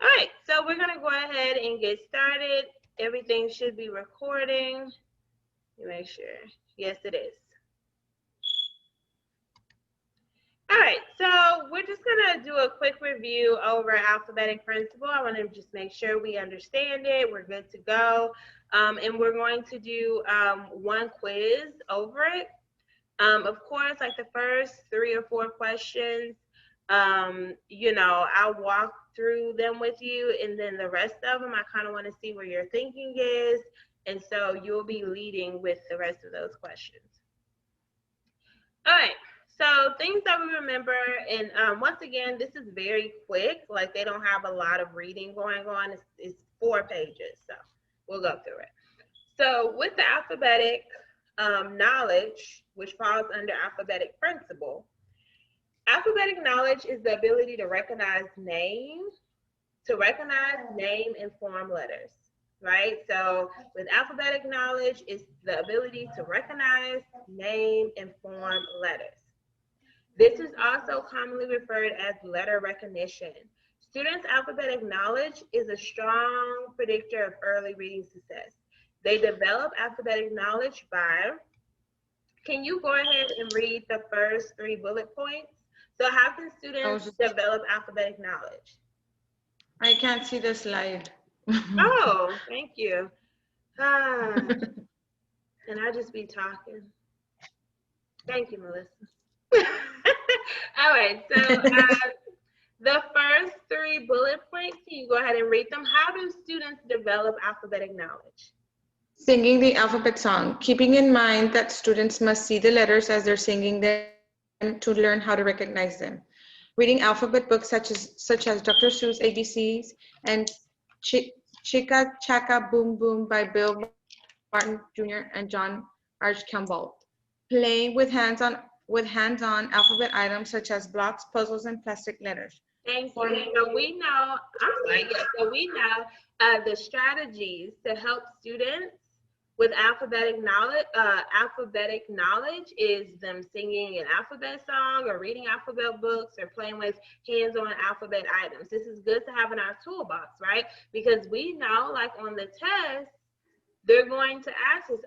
All right, so we're gonna go ahead and get started. Everything should be recording. Let me make sure. Yes, it is. All right, so we're just gonna do a quick review over alphabetic principle. I want to just make sure we understand it. We're good to go, and we're going to do one quiz over it. Of course, like the first 3 or 4 questions, I'll walk through them with you, and then the rest of them, I kind of want to see where your thinking is, and so you'll be leading with the rest of those questions. All right. So things that we remember, and once again, this is very quick. Like they don't have a lot of reading going on. It's 4 pages, so we'll go through it. So with the alphabetic knowledge, which falls under alphabetic principle, alphabetic knowledge is the ability to recognize name and form letters, right? So with alphabetic knowledge, it's the ability to recognize, name, and form letters. This is also commonly referred as letter recognition. Students' alphabetic knowledge is a strong predictor of early reading success. They develop alphabetic knowledge by, can you go ahead and read the first 3 bullet points? So how can students develop alphabetic knowledge? I can't see the slide. Oh, thank you. And I just be talking. Thank you, Melissa. All right, so the first 3 bullet points, can you go ahead and read them? How do students develop alphabetic knowledge? Singing the alphabet song, keeping in mind that students must see the letters as they're singing them to learn how to recognize them. Reading alphabet books such as Dr. Seuss ABCs and Chicka Chacka Boom Boom by Bill Martin Jr. and John Archibald. Playing with hands-on alphabet items such as blocks, puzzles, and plastic letters. Thank you. So we know, the strategies to help students with alphabetic knowledge is them singing an alphabet song or reading alphabet books or playing with hands-on alphabet items. This is good to have in our toolbox, right? Because we know, like on the test, they're going to ask us,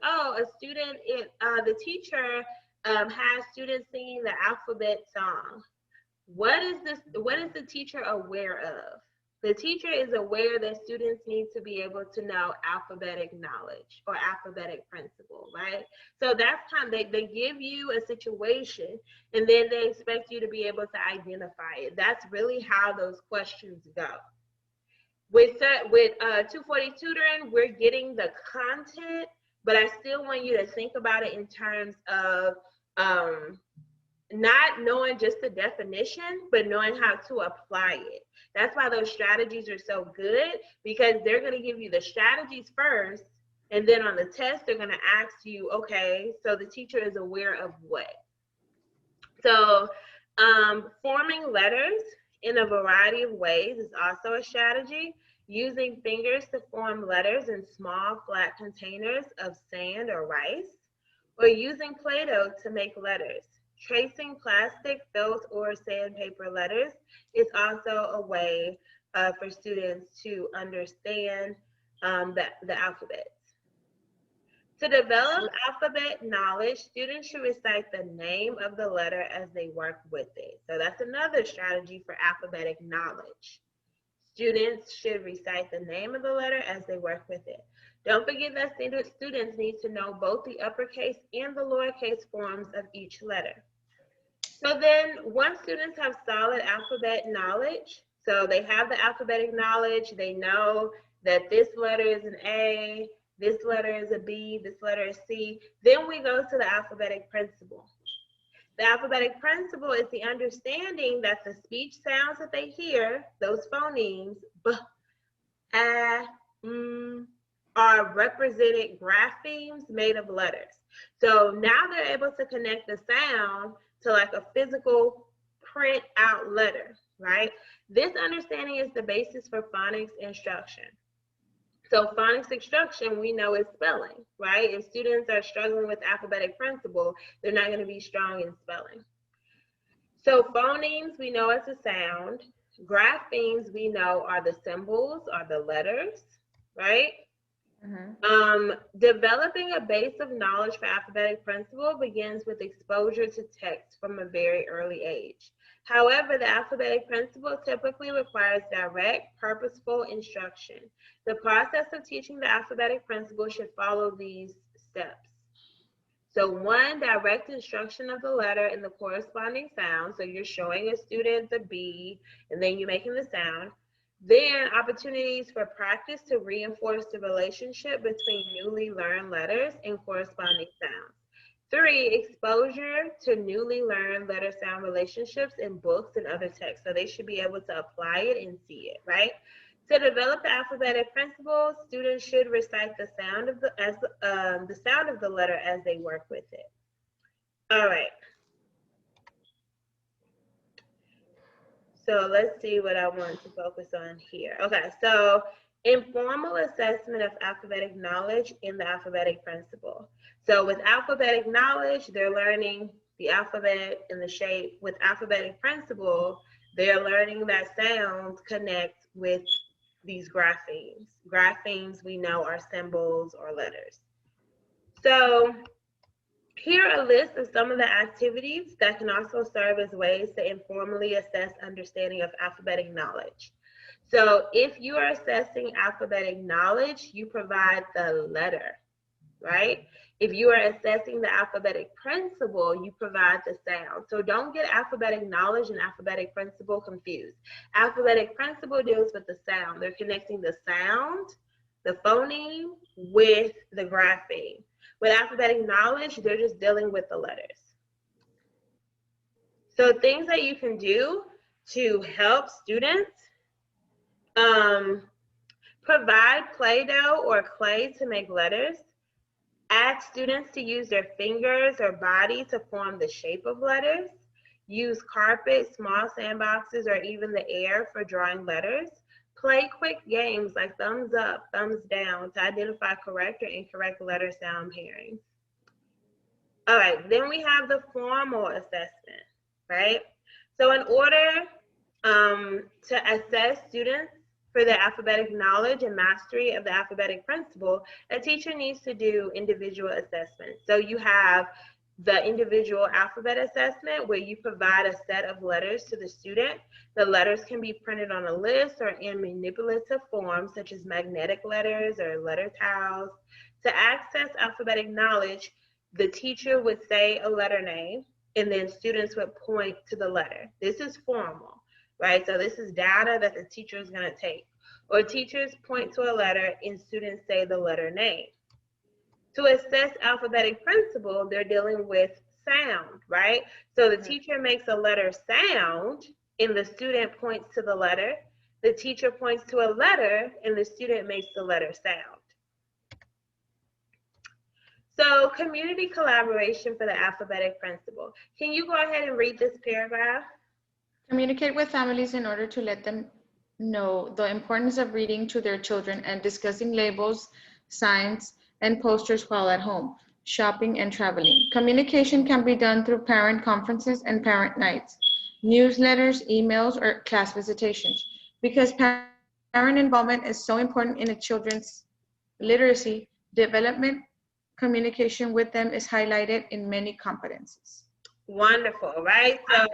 the teacher has students singing the alphabet song. What is the teacher aware of? The teacher is aware that students need to be able to know alphabetic knowledge or alphabetic principle, right? So that's they give you a situation and then they expect you to be able to identify it. That's really how those questions go. With 240 tutoring, we're getting the content, but I still want you to think about it in terms of not knowing just the definition, but knowing how to apply it. That's why those strategies are so good, because they're going to give you the strategies first, and then on the test, they're going to ask you, okay, so the teacher is aware of what? So forming letters in a variety of ways is also a strategy. Using fingers to form letters in small flat containers of sand or rice, or using Play-Doh to make letters. Tracing plastic, felt, or sandpaper letters is also a way for students to understand the alphabet. To develop alphabet knowledge, students should recite the name of the letter as they work with it. So that's another strategy for alphabetic knowledge. Students should recite the name of the letter as they work with it. Don't forget that students need to know both the uppercase and the lowercase forms of each letter. So then once students have solid alphabet knowledge, so they have the alphabetic knowledge, they know that this letter is an A, this letter is a B, this letter is C, then we go to the alphabetic principle. The alphabetic principle is the understanding that the speech sounds that they hear, those phonemes, b, a, are represented graphemes made of letters. So now they're able to connect the sound to like a physical print out letter, right? This understanding is the basis for phonics instruction. So phonics instruction, we know, is spelling, right? If students are struggling with alphabetic principle, they're not going to be strong in spelling. So phonemes, we know, it's a sound. Graphemes we know are the symbols, are the letters, right? Developing a base of knowledge for alphabetic principle begins with exposure to text from a very early age. However, the alphabetic principle typically requires direct, purposeful instruction. The process of teaching the alphabetic principle should follow these steps. So one, direct instruction of the letter and the corresponding sound. So you're showing a student the B and then you're making the sound. Then opportunities for practice to reinforce the relationship between newly learned letters and corresponding sounds. Three, exposure to newly learned letter sound relationships in books and other texts. So they should be able to apply it and see it, right? To develop the alphabetic principles, students should recite the sound of the sound of the letter as they work with it. All right. So let's see what I want to focus on here. Okay, so informal assessment of alphabetic knowledge in the alphabetic principle. So with alphabetic knowledge, they're learning the alphabet and the shape. With alphabetic principle, they're learning that sounds connect with these graphemes. Graphemes we know are symbols or letters. So here are a list of some of the activities that can also serve as ways to informally assess understanding of alphabetic knowledge. So if you are assessing alphabetic knowledge, you provide the letter, right? If you are assessing the alphabetic principle, you provide the sound. So don't get alphabetic knowledge and alphabetic principle confused. Alphabetic principle deals with the sound. They're connecting the sound, the phoneme, with the grapheme. With alphabetic knowledge, they're just dealing with the letters. So things that you can do to help students, provide Play-Doh or clay to make letters. Ask students to use their fingers or body to form the shape of letters. Use carpet, small sandboxes, or even the air for drawing letters. Play quick games like thumbs up, thumbs down to identify correct or incorrect letter sound pairings. All right, then we have the formal assessment, right? So in order to assess students for their alphabetic knowledge and mastery of the alphabetic principle, a teacher needs to do individual assessments. So you have the individual alphabet assessment where you provide a set of letters to the student. The letters can be printed on a list or in manipulative forms such as magnetic letters or letter tiles. To access alphabetic knowledge, the teacher would say a letter name and then students would point to the letter. This is formal, right? So this is data that the teacher is going to take. Or teachers point to a letter and students say the letter name. To assess alphabetic principle, they're dealing with sound, right? So the teacher makes a letter sound and the student points to the letter. The teacher points to a letter and the student makes the letter sound. So community collaboration for the alphabetic principle. Can you go ahead and read this paragraph? Communicate with families in order to let them know the importance of reading to their children and discussing labels, signs, and posters while at home, shopping, and traveling. Communication can be done through parent conferences and parent nights, newsletters, emails, or class visitations. Because parent involvement is so important in a children's literacy development, communication with them is highlighted in many competencies. Wonderful, right? So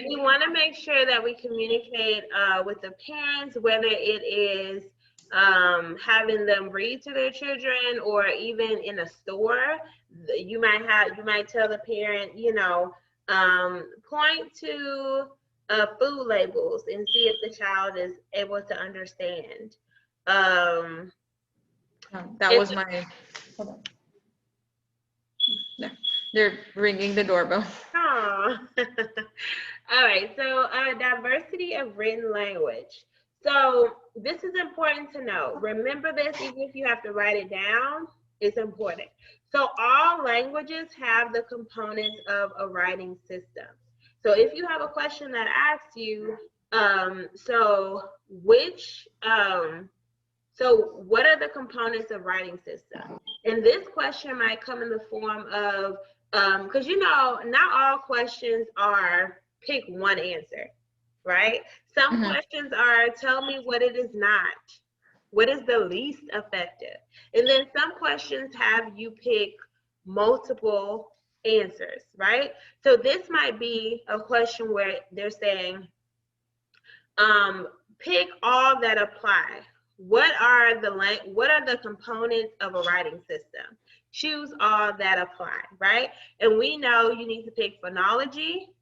we want to make sure that we communicate with the parents, whether it is having them read to their children or even in a store. You might tell the parent, point to food labels and see if the child is able to understand. That was my, hold on. No, they're ringing the doorbell. Oh. All right, so diversity of written language. So this is important to know. Remember this, even if you have to write it down, it's important. So all languages have the components of a writing system. So if you have a question that asks you, so what are the components of writing system? And this question might come in the form of, because not all questions are pick one answer. right? Some Mhm. questions are, tell me what it is not. What is the least effective? And then some questions have you pick multiple answers, right? So this might be a question where they're saying, um, pick all that apply. What are the components of a writing system? Choose all that apply, right? And we know you need to pick phonology,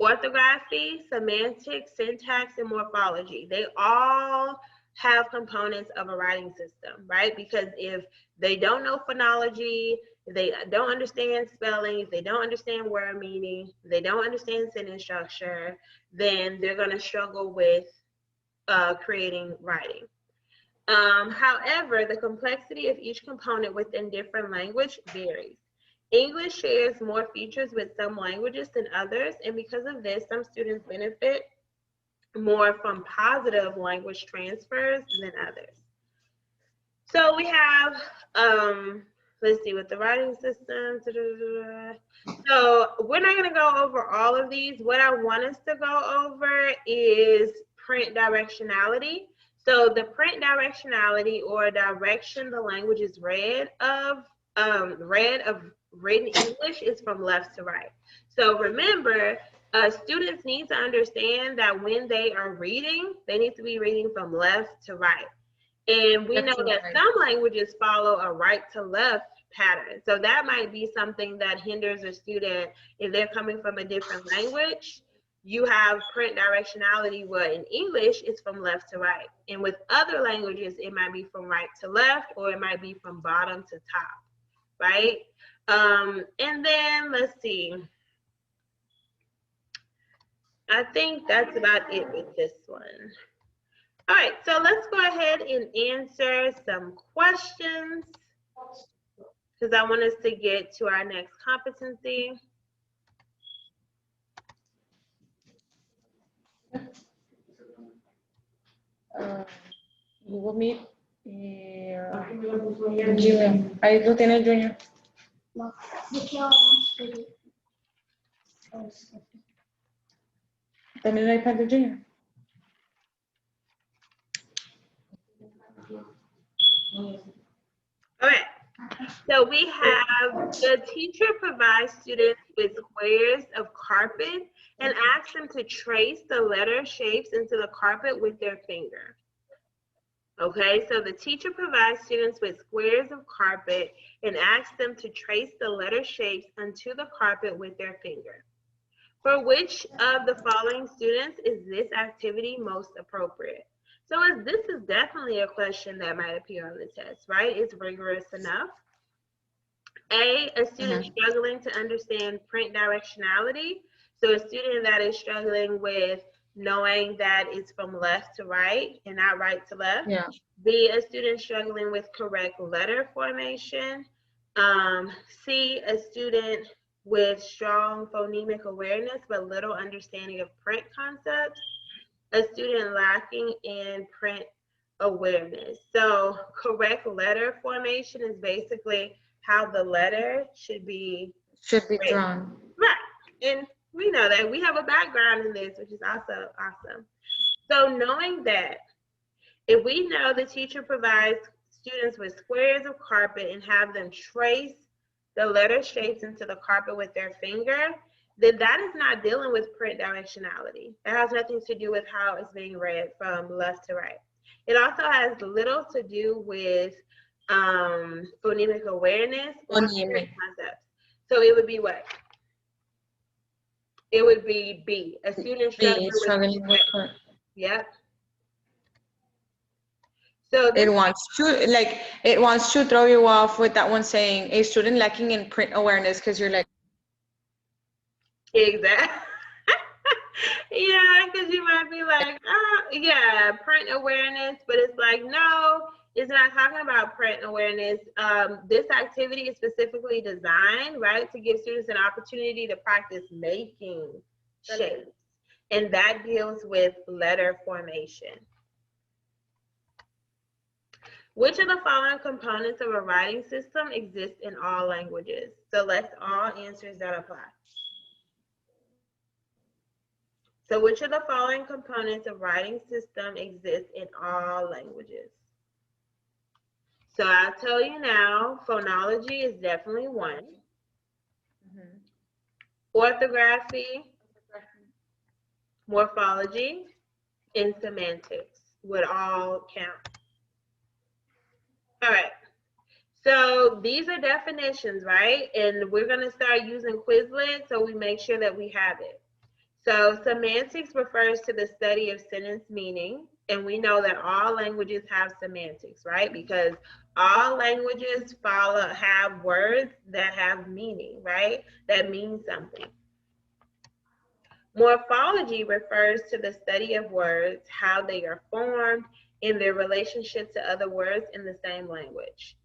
orthography, semantics, syntax, and morphology. They all have components of a writing system, right? Because if they don't know phonology, they don't understand spelling, if they don't understand word meaning, they don't understand sentence structure, then they're going to struggle with creating writing. However, the complexity of each component within different language varies. English shares more features with some languages than others, and because of this, some students benefit more from positive language transfers than others. So we have, let's see, with the writing system. So we're not going to go over all of these. What I want us to go over is print directionality. So the print directionality, or direction the language is read of written English, is from left to right. So remember, students need to understand that when they are reading, they need to be reading from left to right. And we know That's that right. some languages follow a right to left pattern. So that might be something that hinders a student if they're coming from a different language. You have print directionality, where in English it's from left to right. And with other languages, it might be from right to left, or it might be from bottom to top, right? And then let's see. I think that's about it with this one. All right, so let's go ahead and answer some questions, because I want us to get to our next competency. Ah, Google Meet y Gmail. Ahí lo tiene el Junior. También el iPad de Junior. All right, so we have, the teacher provides students with squares of carpet and asks them to trace the letter shapes into the carpet with their finger. Okay, so the teacher provides students with squares of carpet and asks them to trace the letter shapes onto the carpet with their finger. For which of the following students is this activity most appropriate? So this is definitely a question that might appear on the test, right? It's rigorous enough. A student struggling to understand print directionality. So a student that is struggling with knowing that it's from left to right and not right to left. Yeah. B, a student struggling with correct letter formation. C, a student with strong phonemic awareness but little understanding of print concepts. A student lacking in print awareness. So correct letter formation is basically how the letter should be Should be written. drawn. Right. And we know that we have a background in this, which is also awesome. So knowing that, if we know the teacher provides students with squares of carpet and have them trace the letter shapes into the carpet with their finger, then that is not dealing with print directionality. That has nothing to do with how it's being read from left to right. It also has little to do with phonemic awareness or print concepts. So it would be what? It would be B, a student struggling with correct. Yep. So this It wants to throw you off with that one saying a student lacking in print awareness, because you're like, exactly. Yeah, because you might be like, oh, yeah, print awareness, but it's like, no, it's not talking about print awareness. This activity is specifically designed, right, to give students an opportunity to practice making shapes, and that deals with letter formation. Which of the following components of a writing system exist in all languages? Select all answers that apply. So which of the following components of writing system exist in all languages? So I'll tell you now, phonology is definitely one. Mhm. Orthography, morphology, and semantics would all count. All right. So these are definitions, right? And we're going to start using Quizlet so we make sure that we have it. So semantics refers to the study of sentence meaning, and we know that all languages have semantics, right? Because all languages have words that have meaning, right? That mean something. Morphology refers to the study of words, how they are formed, in their relationship to other words in the same language.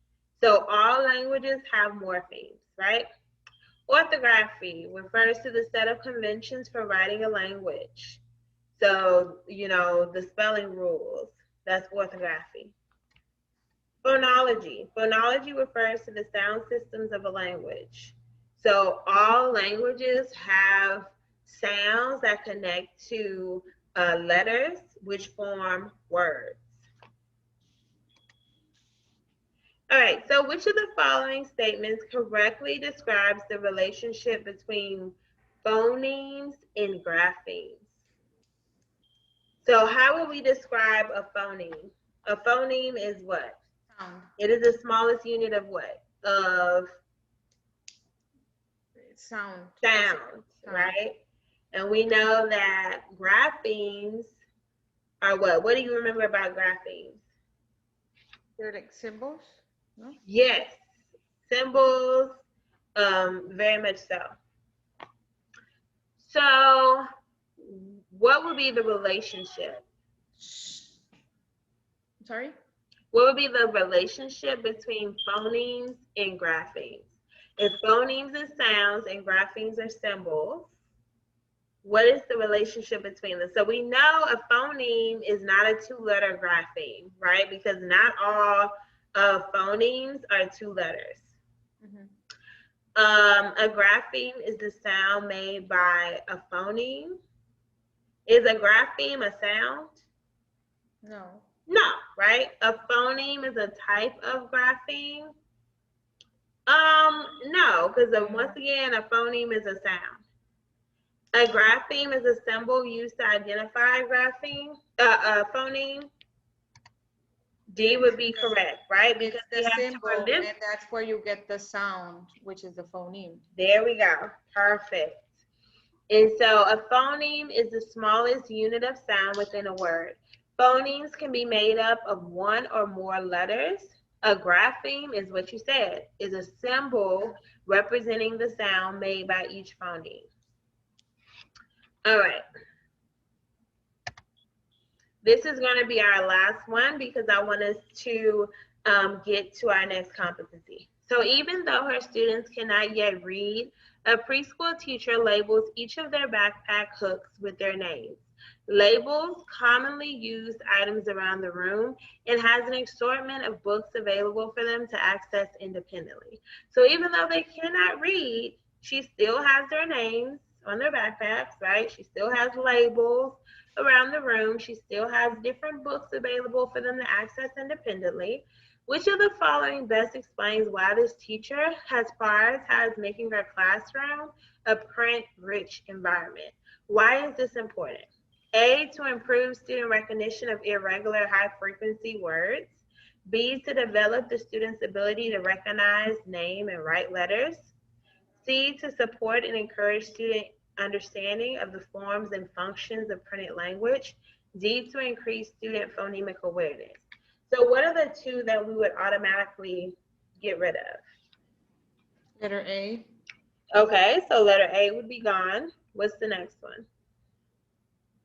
So all languages have morphemes, right? Orthography refers to the set of conventions for writing a language. So, the spelling rules, that's orthography. Phonology. Phonology refers to the sound systems of a language. So all languages have sounds that connect to letters, which form words. All right, so which of the following statements correctly describes the relationship between phonemes and graphemes? So how would we describe a phoneme? A phoneme is what? Sound. It is the smallest unit of what? Of Sound. sound, right? And we know that graphemes are what? What do you remember about graphemes? They're like symbols, no? Yes, symbols, very much so. So, what would be the relationship? Sorry? What would be the relationship between phonemes and graphemes? If phonemes are sounds and graphemes are symbols, what is the relationship between them? So we know a phoneme is not a two-letter grapheme, right? Because not all phonemes are two letters. Mm-hmm. A grapheme is the sound made by a phoneme. Is a grapheme a sound? No. No, right? A phoneme is a type of grapheme. No, because once again, a phoneme is a sound. A grapheme is a symbol used to identify a phoneme. D would be correct, right? Because It's we the have to symbol, remember. and that's where you get the sound, which is the phoneme. There we go. Perfect. And so a phoneme is the smallest unit of sound within a word. Phonemes can be made up of one or more letters. A grapheme is what you said, is a symbol representing the sound made by each phoneme. All right. This is going to be our last one because I want us to get to our next competency. So even though her students cannot yet read, a preschool teacher labels each of their backpack hooks with their names. Labels commonly used items around the room and has an assortment of books available for them to access independently. So even though they cannot read, she still has their names on their backpacks, right? She still has labels around the room. She still has different books available for them to access independently. Which of the following best explains why this teacher has prioritized making her classroom a print-rich environment? Why is this important? A, to improve student recognition of irregular high-frequency words. B, to develop the student's ability to recognize, name, and write letters. C, to support and encourage student understanding of the forms and functions of printed language. D, to increase student phonemic awareness. So what are the two that we would automatically get rid of? Letter A. Okay, so letter A would be gone. What's the next one?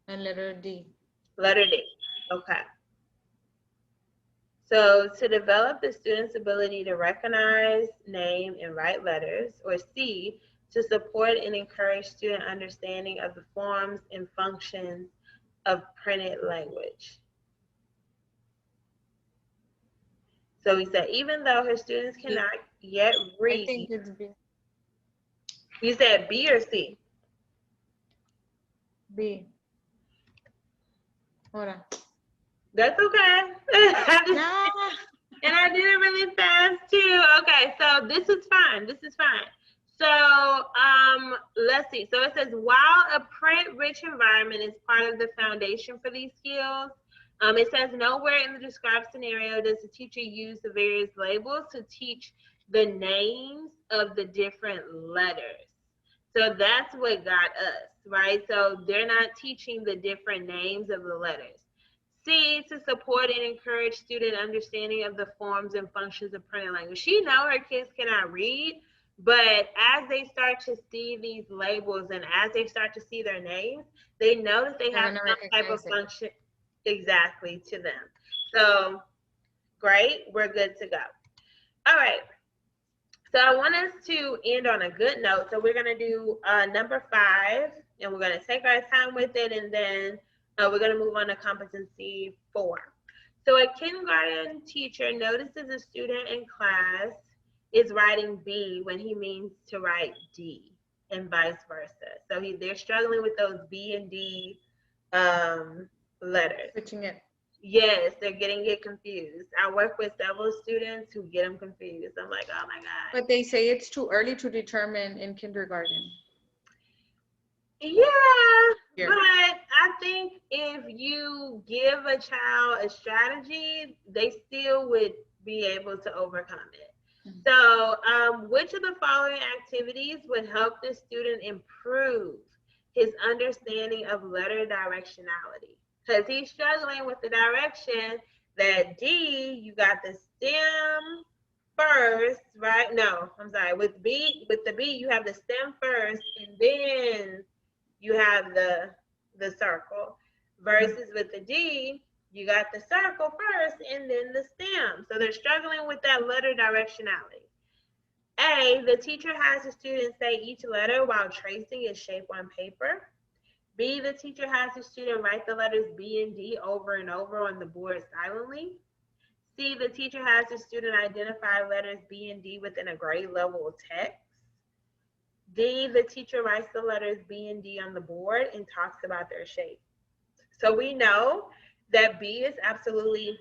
And letter D. Letter D. Okay. So to develop the student's ability to recognize, name, and write letters, or C, to support and encourage student understanding of the forms and functions of printed language. So he said, even though her students cannot yet I think read, it's B. you said B or C? B. Hold on. That's okay. Yeah. And I did it really fast too. Okay, so this is fine. This is fine. So let's see. So it says, while a print-rich environment is part of the foundation for these skills, it says nowhere in the described scenario does the teacher use the various labels to teach the names of the different letters. So that's what got us, right? So they're not teaching the different names of the letters. C, to support and encourage student understanding of the forms and functions of printed language. She know her kids cannot read, but as they start to see these labels and as they start to see their names, they know that they have some type of function exactly to them. So great, we're good to go. All right. So I want us to end on a good note. So we're going to do number 5, and we're going to take our time with it, and then we're going to move on to competency 4. So a kindergarten teacher notices a student in class is writing B when he means to write D, and vice versa. So they're struggling with those B and D letters. Switching it. Yes, they're getting it confused. I work with several students who get them confused. I'm like, oh my God. But they say it's too early to determine in kindergarten. Yeah, but I think if you give a child a strategy, they still would be able to overcome it. So, which of the following activities would help the student improve his understanding of letter directionality? Because he's struggling with the direction that D, you got the stem first, right? No, I'm sorry. With the B, you have the stem first, and then you have the circle. Versus with the D, you got the circle first and then the stem. So they're struggling with that letter directionality. A, the teacher has the student say each letter while tracing its shape on paper. B, the teacher has the student write the letters B and D over and over on the board silently. C, the teacher has the student identify letters B and D within a grade level text. D, the teacher writes the letters B and D on the board and talks about their shape. So we know that B is absolutely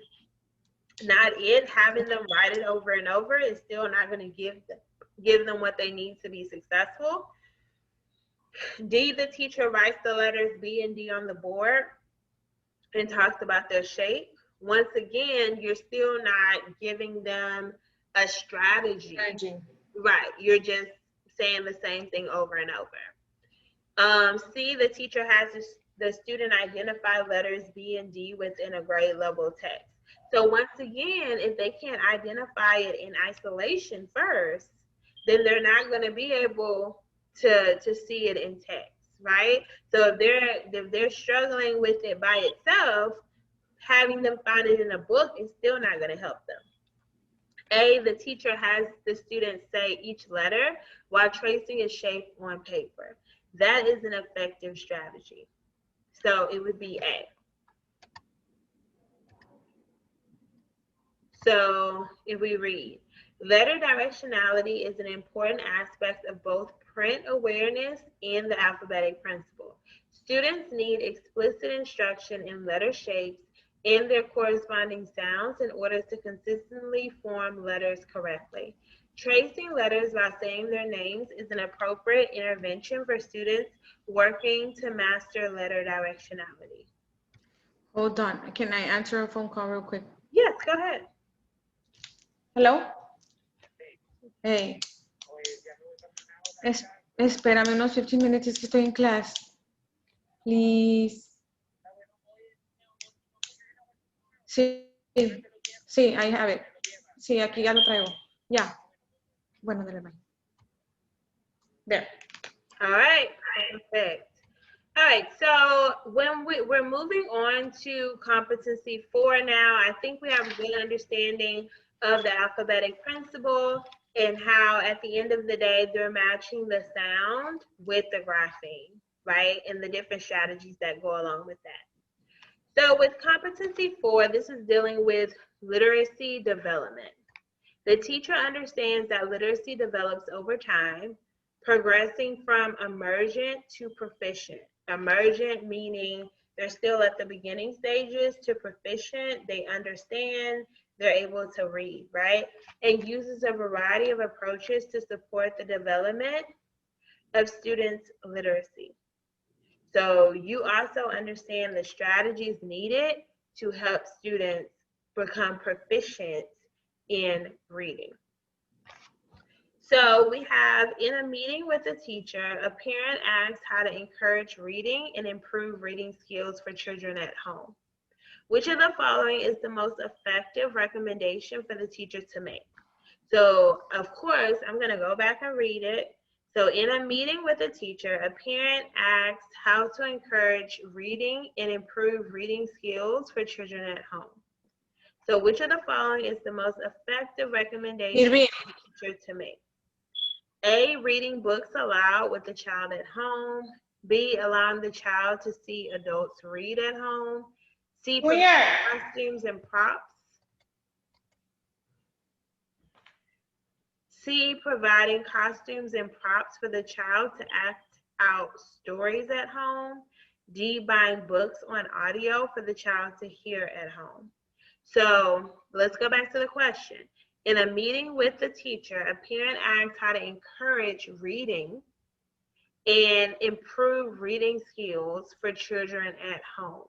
not it. Having them write it over and over is still not going to give them what they need to be successful. D, the teacher writes the letters B and D on the board and talks about their shape. Once again, you're still not giving them a strategy. Right. You're just saying the same thing over and over. C, the teacher has the student identify letters B and D within a grade level text. So once again, if they can't identify it in isolation first, then they're not going to be able to see it in text, right? So if they're struggling with it by itself, having them find it in a book is still not going to help them. A, the teacher has the student say each letter while tracing its shape on paper. That is an effective strategy. So it would be A. So if we read, letter directionality is an important aspect of both print awareness and the alphabetic principle. Students need explicit instruction in letter shapes and their corresponding sounds in order to consistently form letters correctly. Tracing letters while saying their names is an appropriate intervention for students working to master letter directionality. Hold on. Can I answer a phone call real quick? Yes, go ahead. Hello? Hey. Espérame unos 15 minutes, es que estoy en class. Please. Sí, sí, I have it. Sí, aquí ya lo traigo. Ya. Bueno, dale, bye. There. All right, perfect. All right, so when we're moving on to competency 4 now, I think we have a good understanding of the alphabetic principle and how at the end of the day, they're matching the sound with the grapheme, right? And the different strategies that go along with that. So with competency 4, this is dealing with literacy development. The teacher understands that literacy develops over time, progressing from emergent to proficient. Emergent meaning They're still at the beginning stages to proficient. They understand, they're able to read, right? And uses a variety of approaches to support the development of students' literacy. So you also understand the strategies needed to help students become proficient in reading. So we have, in a meeting with a teacher, a parent asks how to encourage reading and improve reading skills for children at home. Which of the following is the most effective recommendation for the teacher to make? So of course, I'm gonna go back and read it. So in a meeting with a teacher, a parent asks how to encourage reading and improve reading skills for children at home. So which of the following is the most effective recommendation for the teacher to make? A, reading books aloud with the child at home. B, allowing the child to see adults read at home. C, providing costumes and props. C, providing costumes and props for the child to act out stories at home. D, buying books on audio for the child to hear at home. So let's go back to the question. In a meeting with the teacher, a parent asks how to encourage reading and improve reading skills for children at home.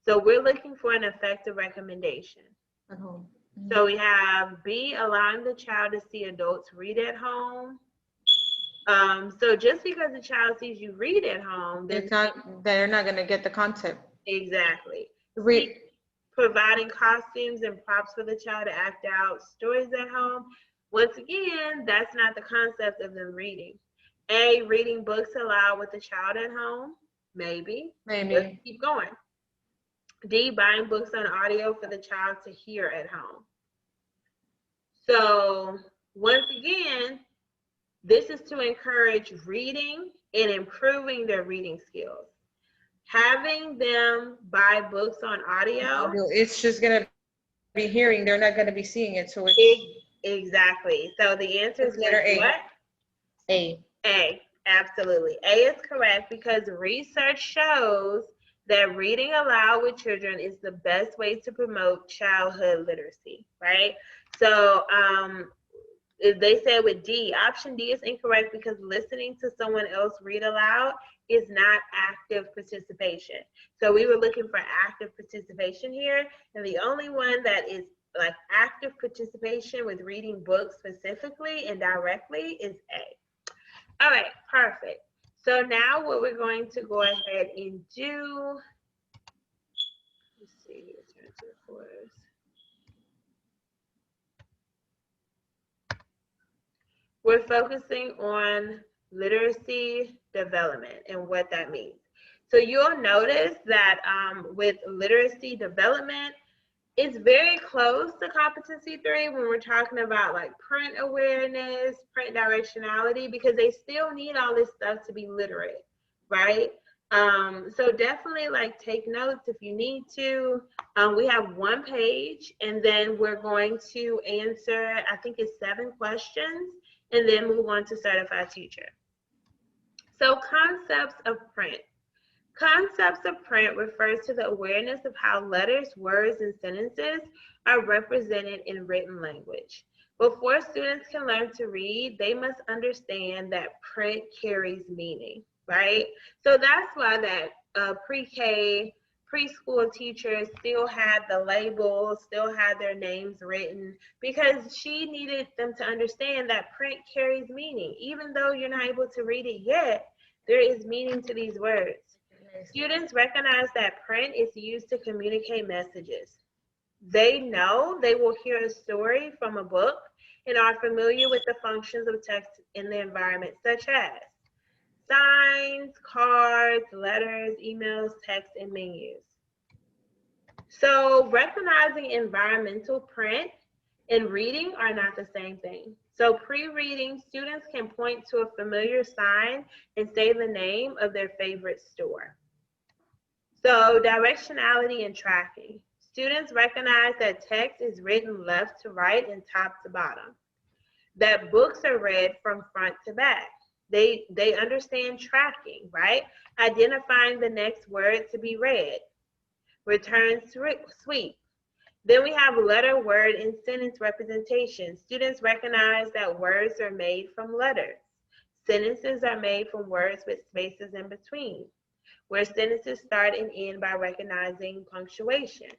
So we're looking for an effective recommendation. At home. So we have B, allowing the child to see adults read at home. So just because the child sees you read at home, they're not going to get the concept. Exactly. Read. C, providing costumes and props for the child to act out stories at home. Once again, that's not the concept of them reading. A, reading books aloud with the child at home. Maybe. Let's keep going. D, buying books on audio for the child to hear at home. So once again, this is to encourage reading and improving their reading skills. Having them buy books on audio. It's just going to be hearing. They're not going to be seeing it. So it's exactly. So the answer is letter A. What? A. A. Absolutely. A is correct because research shows that reading aloud with children is the best way to promote childhood literacy, right? So they said with D, option D is incorrect because listening to someone else read aloud is not active participation. So we were looking for active participation here, and the only one that is like active participation with reading books specifically and directly is A. All right, perfect. So now what we're going to go ahead and do, let's see, return to the course. We're focusing on literacy development and what that means. So you'll notice that with literacy development, it's very close to competency 3 when we're talking about like print awareness, print directionality, because they still need all this stuff to be literate, right? So definitely like take notes if you need to. We have 1 page and then we're going to answer, I think it's 7 questions, and then move on to certified teacher. So concepts of print. Concepts of print refers to the awareness of how letters, words, and sentences are represented in written language. Before students can learn to read, they must understand that print carries meaning, right? So that's why that pre-K, preschool teachers still had the labels, still had their names written, because she needed them to understand that print carries meaning. Even though you're not able to read it yet, there is meaning to these words. Students recognize that print is used to communicate messages. They know they will hear a story from a book and are familiar with the functions of text in the environment, such as signs, cards, letters, emails, text, and menus. So recognizing environmental print and reading are not the same thing. So pre-reading, students can point to a familiar sign and say the name of their favorite store. So directionality and tracking. Students recognize that text is written left to right and top to bottom, that books are read from front to back, They understand tracking, right? Identifying the next word to be read. Return sweep. Then we have letter, word, and sentence representation. Students recognize that words are made from letters. Sentences are made from words with spaces in between, where sentences start and end by recognizing punctuation.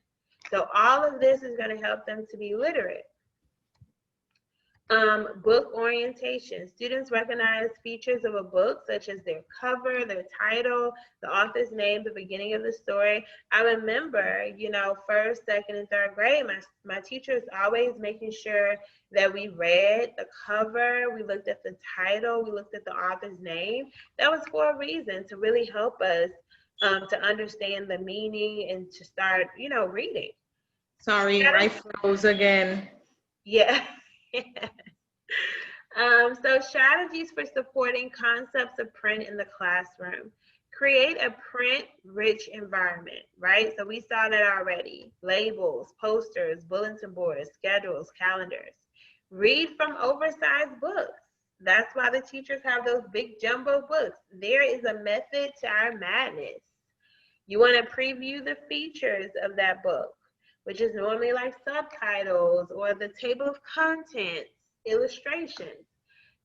So all of this is going to help them to be literate. Book orientation. Students recognize features of a book, such as their cover, their title, the author's name, the beginning of the story. I remember, first, second, and third grade, my teachers always making sure that we read the cover, we looked at the title, we looked at the author's name. That was for a reason, to really help us to understand the meaning and to start, reading. Sorry, I froze again. Yeah. So strategies for supporting concepts of print in the classroom. Create a print-rich environment, right? So we saw that already. Labels, posters, bulletin boards, schedules, calendars. Read from oversized books. That's why the teachers have those big jumbo books. There is a method to our madness. You want to preview the features of that book, which is normally like subtitles or the table of contents, illustrations.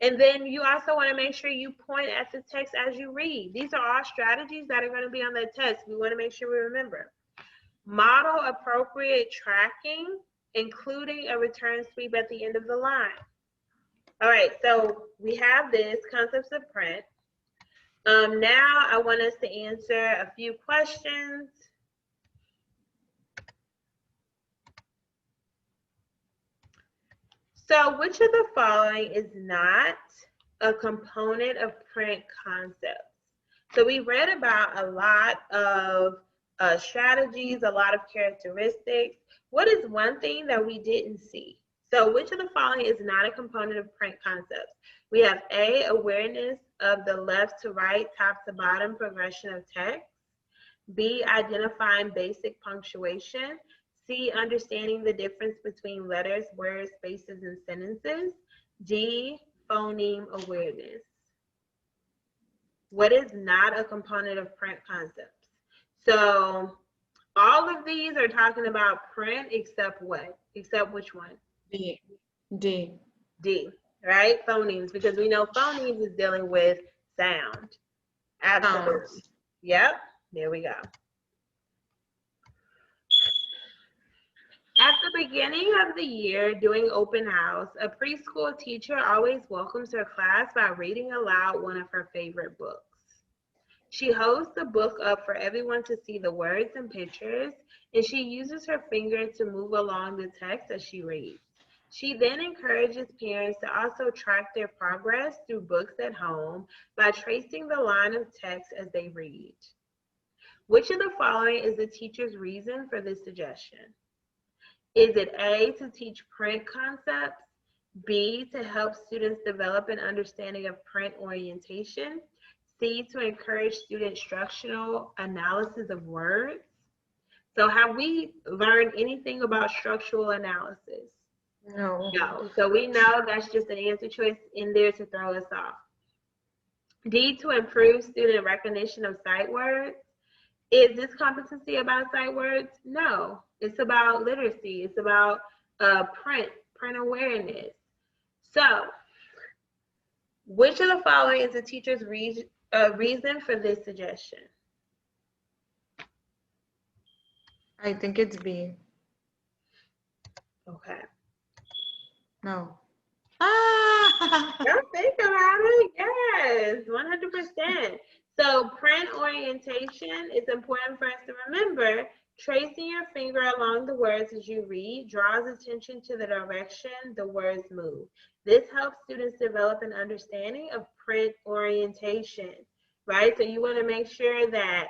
And then you also want to make sure you point at the text as you read. These are all strategies that are going to be on the test. We want to make sure we remember. Model appropriate tracking, including a return sweep at the end of the line. All right, so we have this, concepts of print. Now I want us to answer a few questions. So which of the following is not a component of print concepts? So we read about a lot of strategies, a lot of characteristics. What is one thing that we didn't see? So which of the following is not a component of print concepts? We have A, awareness of the left to right, top to bottom progression of text. B, identifying basic punctuation. C, understanding the difference between letters, words, spaces, and sentences. D, phoneme awareness. What is not a component of print concepts? So all of these are talking about print except what? Except which one? D. D, right? Phonemes, because we know phonemes is dealing with sound. Absolutely. Yep, there we go. At the beginning of the year, doing open house, a preschool teacher always welcomes her class by reading aloud one of her favorite books. She holds the book up for everyone to see the words and pictures, and she uses her finger to move along the text as she reads. She then encourages parents to also track their progress through books at home by tracing the line of text as they read. Which of the following is the teacher's reason for this suggestion? Is it A, to teach print concepts, B, to help students develop an understanding of print orientation, C, to encourage student instructional analysis of words? So have we learned anything about structural analysis? No. No. So we know that's just an answer choice in there to throw us off. D, to improve student recognition of sight words. Is this competency about sight words? No. It's about literacy. It's about print awareness. So, which of the following is the teacher's reason for this suggestion? I think it's B. Okay. No. Don't think about it. Yes, 100%. So print orientation is important for us to remember. Tracing your finger along the words as you read draws attention to the direction the words move. This helps students develop an understanding of print orientation, right? So you want to make sure that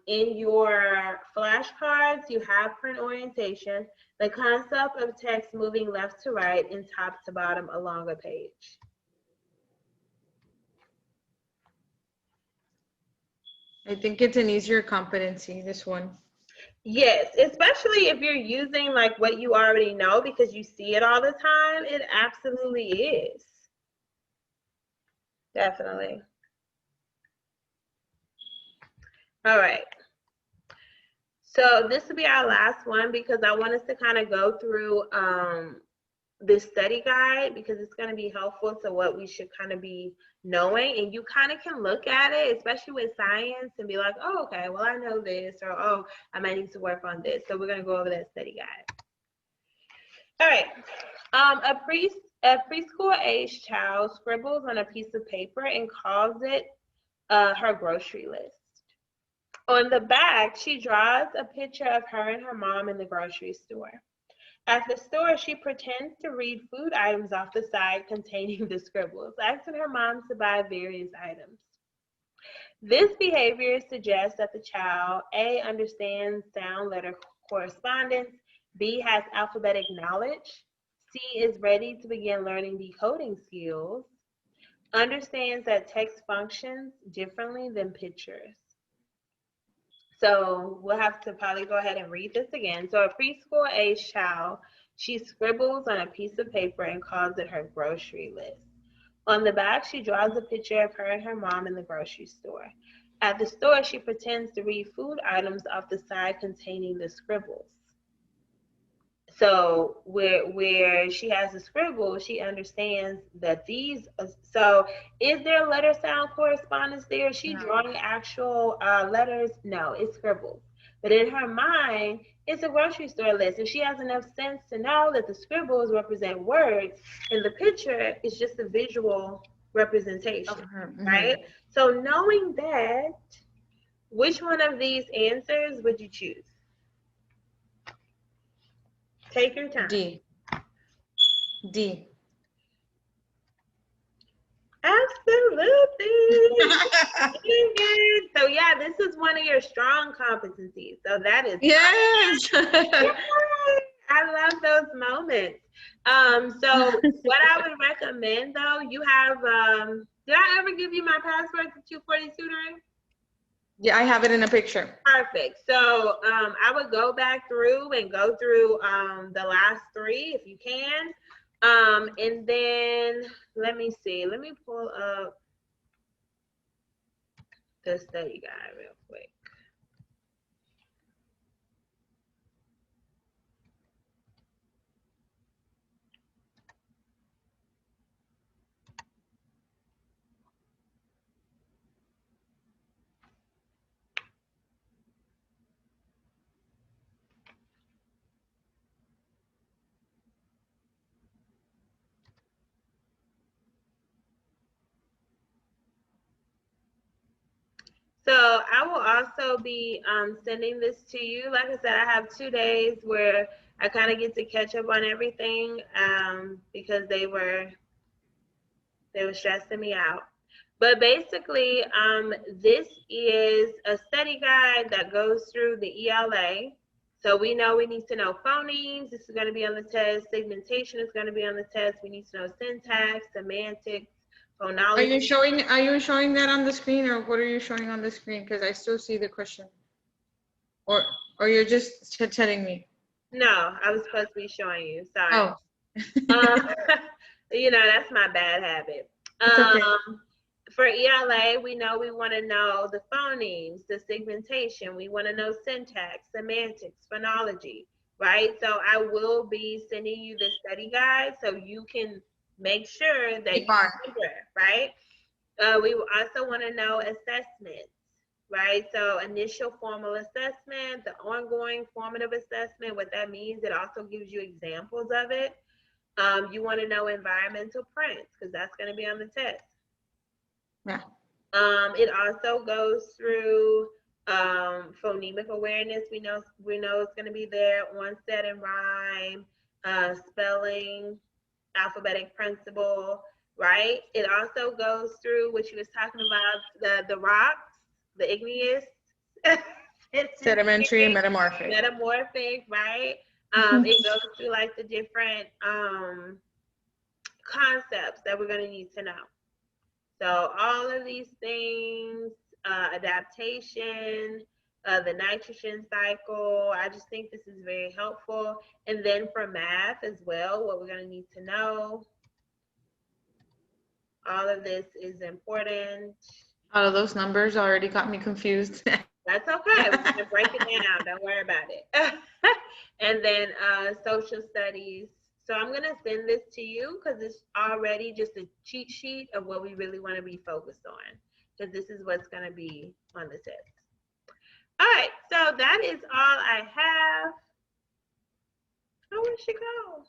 in your flashcards, you have print orientation, the concept of text moving left to right and top to bottom along a page. I think it's an easier competency, this one. Yes, especially if you're using like what you already know because you see it all the time, it absolutely is. Definitely. All right. So this will be our last one because I want us to kind of go through this study guide because it's going to be helpful to what we should kind of be knowing. And you kind of can look at it, especially with science, and be like, oh, okay, well, I know this, or oh, I might need to work on this. So we're going to go over that study guide. All right. A preschool age child scribbles on a piece of paper and calls it her grocery list. On the back, she draws a picture of her and her mom in the grocery store. At the store, she pretends to read food items off the side containing the scribbles, asking her mom to buy various items. This behavior suggests that the child A, understands sound letter correspondence, B, has alphabetic knowledge, C, is ready to begin learning decoding skills, understands that text functions differently than pictures. So we'll have to probably go ahead and read this again. So a preschool age child, she scribbles on a piece of paper and calls it her grocery list. On the back, she draws a picture of her and her mom in the grocery store. At the store, she pretends to read food items off the side containing the scribbles. So where she has a scribble, she understands that these. So is there letter sound correspondence there? Is she drawing actual letters? No, it's scribbles. But in her mind, it's a grocery store list, and she has enough sense to know that the scribbles represent words, and the picture is just a visual representation, right? So knowing that, which one of these answers would you choose? Take your time. D. Absolutely. So yeah, this is one of your strong competencies. So that is yes. I love those moments. So what I would recommend though, you have did I ever give you my password to 240 tutoring? Yeah, I have it in a picture. Perfect. So I would go back through and go through the last three if you can. And then let me see. Let me pull up the study guide real quick. So I will also be sending this to you. Like I said, I have 2 days where I kind of get to catch up on everything because they were stressing me out. But basically, this is a study guide that goes through the ELA. So we know we need to know phonemes. This is going to be on the test. Segmentation is going to be on the test. We need to know syntax, semantics, phonology. Are you showing that on the screen, or what are you showing on the screen? Because I still see the question. Or you're just telling me? No, I was supposed to be showing you. Sorry. Oh. You know, that's my bad habit. Okay. For ELA, we know we want to know the phonemes, the segmentation. We want to know syntax, semantics, phonology, right? So I will be sending you the study guide so you can make sure that you remember, right? We also want to know assessments, right? So initial formal assessment, the ongoing formative assessment, what that means, it also gives you examples of it. You want to know environmental prints because that's going to be on the test. Yeah. It also goes through phonemic awareness. We know it's going to be there. Onset and rhyme, spelling, alphabetic principle, right? It also goes through what you was talking about, the rocks, the igneous, sedimentary and metamorphic. Metamorphic, right? It goes through like the different concepts that we're going to need to know. So all of these things, adaptation, the nitrogen cycle, I just think this is very helpful. And then for math as well, what we're going to need to know. All of this is important. All of those numbers already got me confused. That's okay. We're gonna break it down. Don't worry about it. And then social studies. So I'm gonna send this to you because it's already just a cheat sheet of what we really want to be focused on. Because this is what's gonna be on the test. All right. So that is all I have. Oh, where'd she go?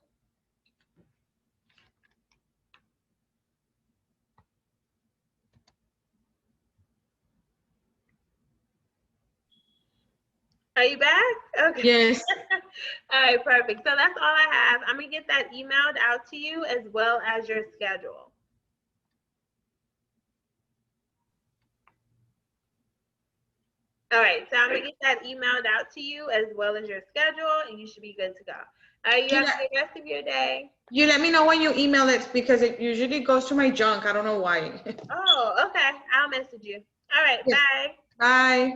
Are you back? Okay. Yes. All right, perfect. So that's all I have. I'm gonna get that emailed out to you as well as your schedule. All right, so I'm gonna get that emailed out to you as well as your schedule, and you should be good to go. All right, you have a good rest of your day. You let me know when you email it because it usually goes to my junk. I don't know why. Oh, okay. I'll message you. All right, Yes. bye. Bye.